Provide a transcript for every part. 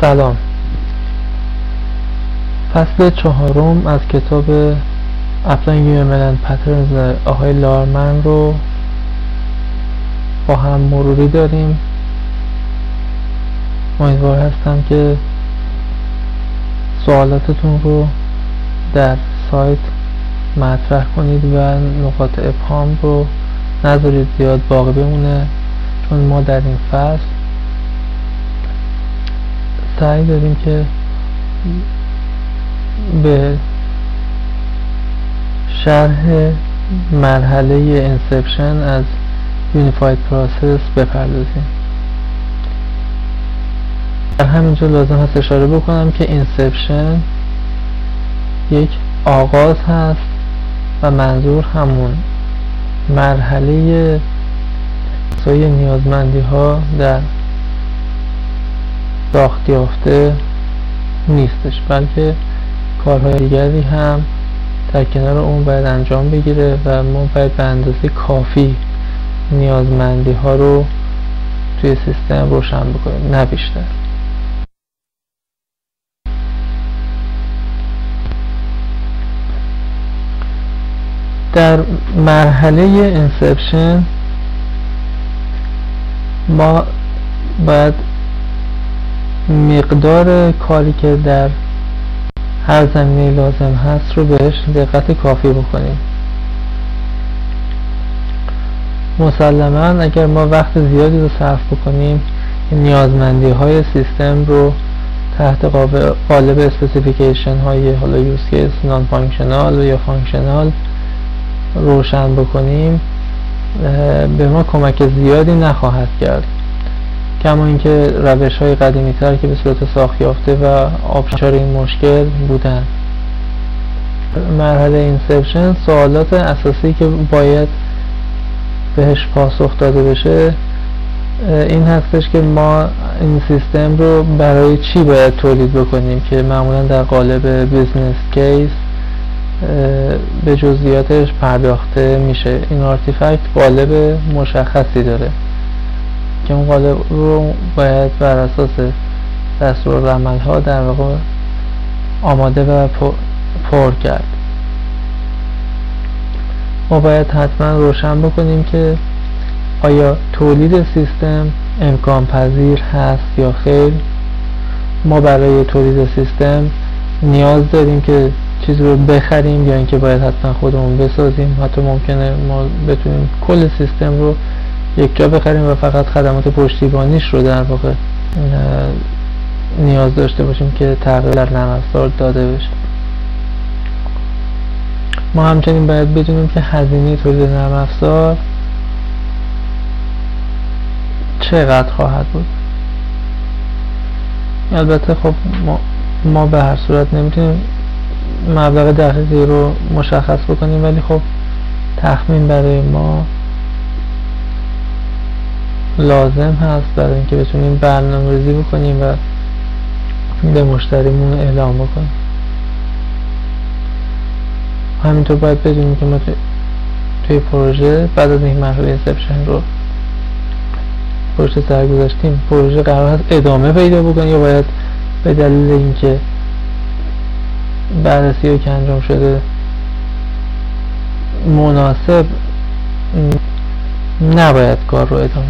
سلام. فصل 4 از کتاب Applying UML and Patterns آقای لارمن رو با هم مروری داریم. امیدوار هستم که سوالاتتون رو در سایت مطرح کنید و نقاط ابهام رو نذارید زیاد باقی بمونه، چون ما در این فصل سعی داریم که به شرح مرحله انسپشن از یونیفاید پروسس بپردازیم. در همینجا لازم هست اشاره بکنم که انسپشن یک آغاز هست و منظور همون مرحله سایه نیازمندی ها در ساخت یافته نیستش، بلکه کارهای دیگری هم در کنار اون باید انجام بگیره و ما باید به اندازه کافی نیازمندی ها رو توی سیستم روشن بکنیم، نه بیشتر. در مرحله انسپشن ما باید مقدار کاری که در هر زمینه لازم هست رو بهش دقت کافی بکنیم. مسلماً اگر ما وقت زیادی رو صرف بکنیم نیازمندی های سیستم رو تحت قالب اسپسیفیکیشن های حالا یوز کیس نان فانکشنال یا فانکشنال روشن بکنیم به ما کمک زیادی نخواهد کرد، کما اینکه روش های قدیمی تر که به صورت ساخت یافته و آبشار این مشکل بودن. مرحله اینسپشن سوالات اساسی که باید بهش پاسخ داده بشه این هستش که ما این سیستم رو برای چی باید تولید بکنیم، که معمولا در قالب بیزنس کیس به جزئیاتش پرداخته میشه. این آرتیفکت قالب مشخصی داره که اون قالب رو باید بر اساس دستورالعمل ها در واقع آماده و پر کرد. ما باید حتما روشن بکنیم که آیا تولید سیستم امکان پذیر هست یا خیر. ما برای تولید سیستم نیاز داریم که چیز رو بخریم یا اینکه باید حتما خودمون بسازیم. حتی ممکنه ما بتونیم کل سیستم رو یک جا بخریم و فقط خدمات پشتیبانیش رو در واقع نیاز داشته باشیم که تغییر در نرم افزار داده بشه. ما همچنین باید بدونیم که هزینه تولید نرم افزار چقدر خواهد بود. البته خب ما به هر صورت نمیتونیم مبلغ دقیقی رو مشخص بکنیم، ولی خب تخمین برای ما لازم هست برای اینکه بتونیم برنامه‌ریزی بکنیم و به مشتریمون اعلام بکنیم. همینطور باید بدونیم که ما توی پروژه بعد از این مرحله انسپشن رو پروژه سرگذاشتیم، پروژه قرار هست ادامه پیدا بکنه یا باید به دلیل اینکه بررسی که انجام شده مناسب نباید کار رو ادامه.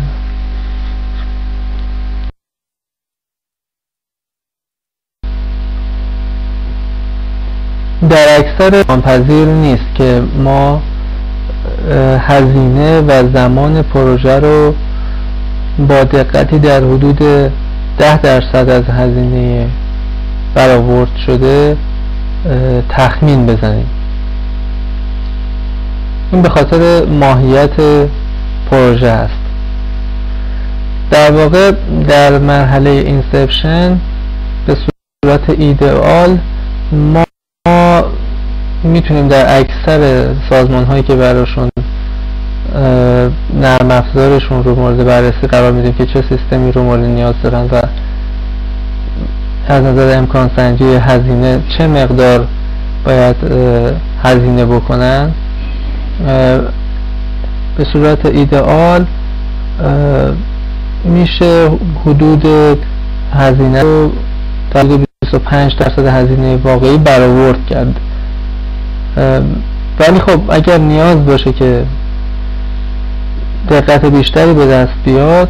در اکثر امکان‌پذیر نیست که ما هزینه و زمان پروژه رو با دقتی در حدود 10% از هزینه برآورد شده تخمین بزنیم. این به خاطر ماهیت پروژه است. در واقع در مرحله اینسپشن به صورت ایدئال ما میتونیم در اکثر سازمان هایی که براشون نرم افزارشون رو مورد بررسی قرار میدیم که چه سیستمی رو مورد نیاز دارن و از نظر امکان سنجی هزینه چه مقدار باید هزینه بکنن، به صورت ایدئال میشه حدود هزینه رو تا 25% هزینه واقعی برآورد کرد. ولی خب اگر نیاز باشه که دقت بیشتری به دست بیاد،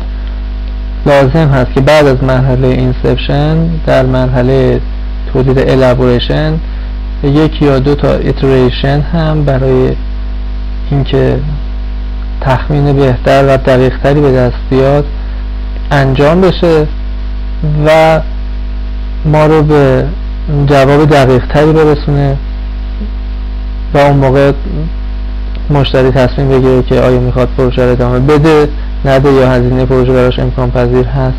لازم هست که بعد از مرحله اینسپشن در مرحله تولید الابوریشن یک یا دو تا ایتریشن هم برای اینکه تخمین بهتر و دقیق تری به دست بیاد انجام بشه و ما رو به جواب دقیق تری برسونه و اون موقع مشتری تصمیم بگیره که آیا میخواد پروژه رو ادامه بده نده یا هزینه پروژه براش امکان پذیر هست